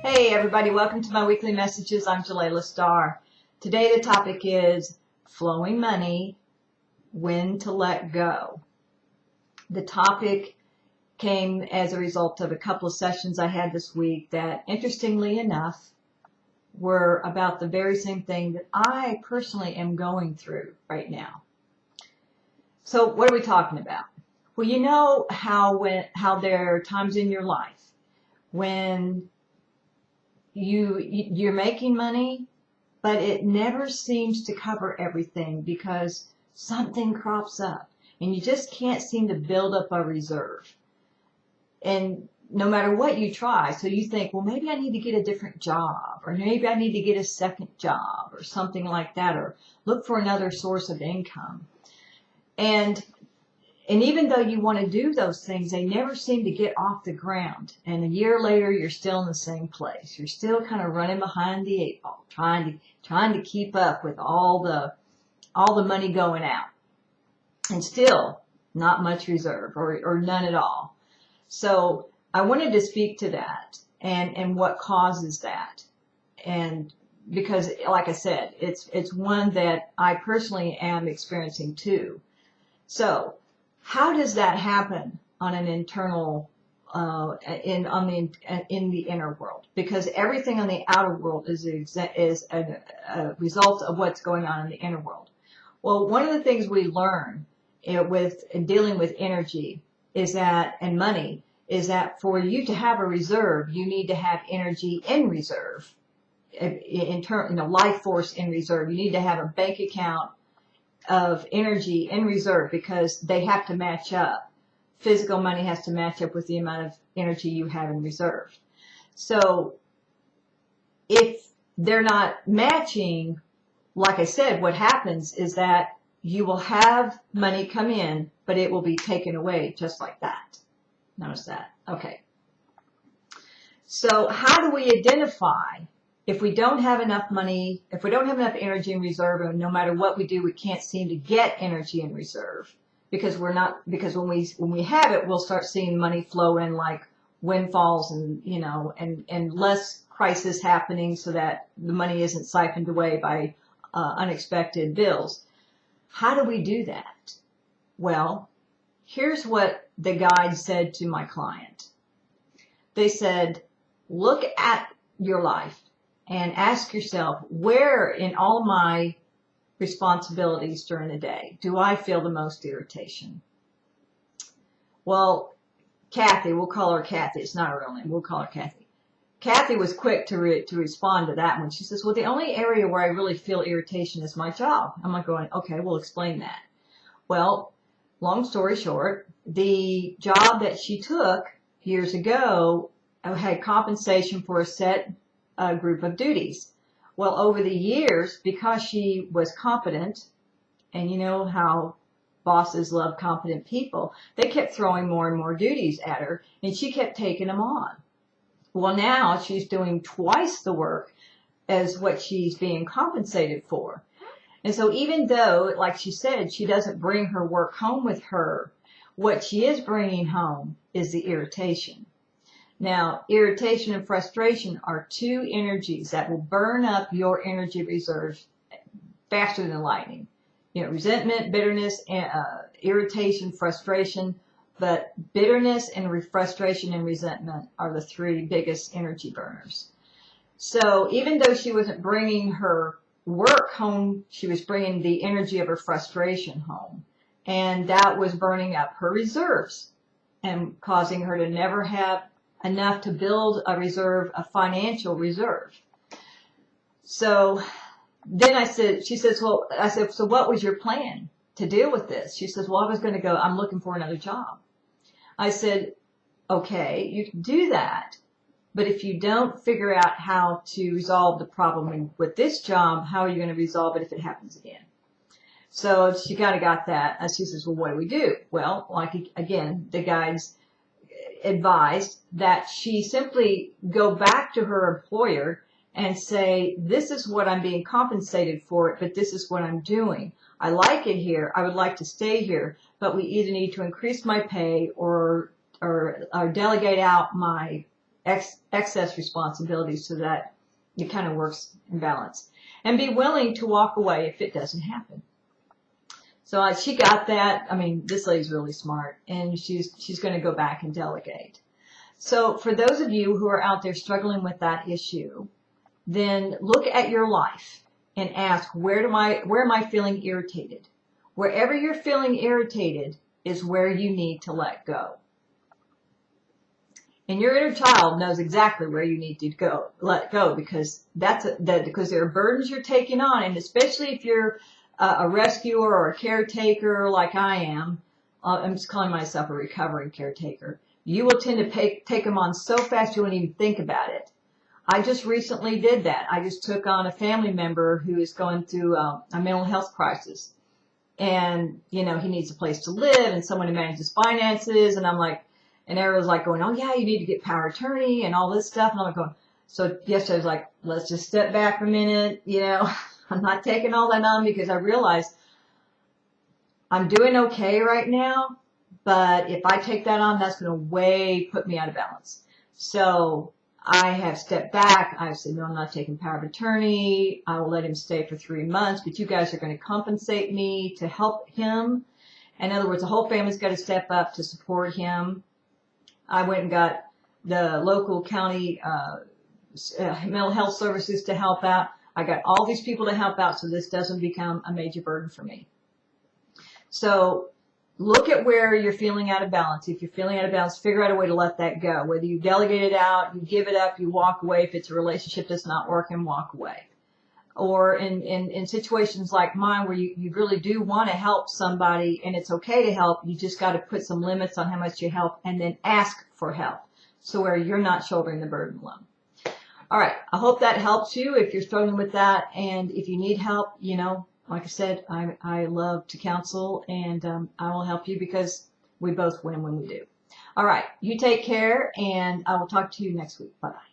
Hey everybody, welcome to my weekly messages. I'm Jalela Starr. Today the topic is flowing money, when to let go. The topic came as a result of a couple of sessions I had this week that, interestingly enough, were about the very same thing that I personally am going through right now. So what are we talking about? Well, you know how there are times in your life when you're making money, but it never seems to cover everything because something crops up and you just can't seem to build up a reserve. And no matter what you try, so you think, well, maybe I need to get a different job, or maybe I need to get a second job or something like that, or look for another source of income. And even though you want to do those things, they never seem to get off the ground. And a year later, you're still in the same place. You're still kind of running behind the eight ball, trying to keep up with all the money going out, and still not much reserve or none at all. So I wanted to speak to that and what causes that. And because, like I said, it's one that I personally am experiencing too. So how does that happen on an internal, in the inner world? Because everything on the outer world is a result of what's going on in the inner world. Well, one of the things we learn with dealing with energy is that, and money, is that for you to have a reserve, you need to have energy in reserve, life force in reserve. You need to have a bank account of energy in reserve because they have to match up. Physical money has to match up with the amount of energy you have in reserve. So if they're not matching, like I said, what happens is that you will have money come in, but it will be taken away just like that. Notice that. Okay. So how do we identify if we don't have enough money, if we don't have enough energy in reserve, and no matter what we do, we can't seem to get energy in reserve because when we have it, we'll start seeing money flow in like windfalls and less crisis happening so that the money isn't siphoned away by unexpected bills. How do we do that? Well, here's what the guide said to my client. They said, look at your life and ask yourself, where in all my responsibilities during the day do I feel the most irritation? Well, Kathy, we'll call her Kathy. It's not her real name. We'll call her Kathy. Kathy was quick to respond to that one. She says, well, the only area where I really feel irritation is my job. I'm like going, okay, we'll explain that. Well, long story short, the job that she took years ago had compensation for a set group of duties. Well, over the years, because she was competent, and you know how bosses love competent people, they kept throwing more and more duties at her, and she kept taking them on. Well, now she's doing twice the work as what she's being compensated for. And so even though, like she said, she doesn't bring her work home with her, what she is bringing home is the irritation. Now, irritation and frustration are two energies that will burn up your energy reserves faster than lightning. Resentment, bitterness, irritation, frustration. But bitterness and frustration and resentment are the three biggest energy burners. So even though she wasn't bringing her work home, she was bringing the energy of her frustration home. And that was burning up her reserves and causing her to never have enough to build a reserve, a financial reserve. So then I said, so what was your plan to deal with this? She says, well, I was going to go, I'm looking for another job. I said, okay, you can do that. But if you don't figure out how to resolve the problem with this job, how are you going to resolve it if it happens again? So she kind of got that. And she says, well, what do we do? Well, like again, the guides advised that she simply go back to her employer and say, this is what I'm being compensated for, but this is what I'm doing. I like it here. I would like to stay here, but we either need to increase my pay or delegate out my excess responsibility so that it kind of works in balance. And be willing to walk away if it doesn't happen. So she got that. I mean, this lady's really smart, and she's going to go back and delegate. So for those of you who are out there struggling with that issue, then look at your life and ask, where am I feeling irritated? Wherever you're feeling irritated is where you need to let go. And your inner child knows exactly where you need to let go, because because there are burdens you're taking on, and especially if you're a rescuer or a caretaker like I am. I'm just calling myself a recovering caretaker. You will tend to take them on so fast you won't even think about it. I just recently did that. I just took on a family member who is going through a mental health crisis. And, he needs a place to live and someone to manage his finances. And I'm like, and everyone's like going, oh yeah, you need to get power of attorney and all this stuff. And I'm like going, so yesterday I was like, let's just step back for a minute. I'm not taking all that on, because I realized I'm doing okay right now. But if I take that on, that's going to put me out of balance. So I have stepped back. I've said, no, I'm not taking power of attorney. I will let him stay for 3 months, but you guys are going to compensate me to help him. In other words, the whole family's got to step up to support him. I went and got the local county mental health services to help out. I got all these people to help out so this doesn't become a major burden for me. So look at where you're feeling out of balance. If you're feeling out of balance, figure out a way to let that go. Whether you delegate it out, you give it up, you walk away. If it's a relationship that's not working, walk away. Or in situations like mine where you really do want to help somebody and it's okay to help, you just got to put some limits on how much you help and then ask for help. So where you're not shouldering the burden alone. All right. I hope that helps you if you're struggling with that. And if you need help, like I said, I love to counsel, and I will help you because we both win when we do. All right. You take care, and I will talk to you next week. Bye-bye.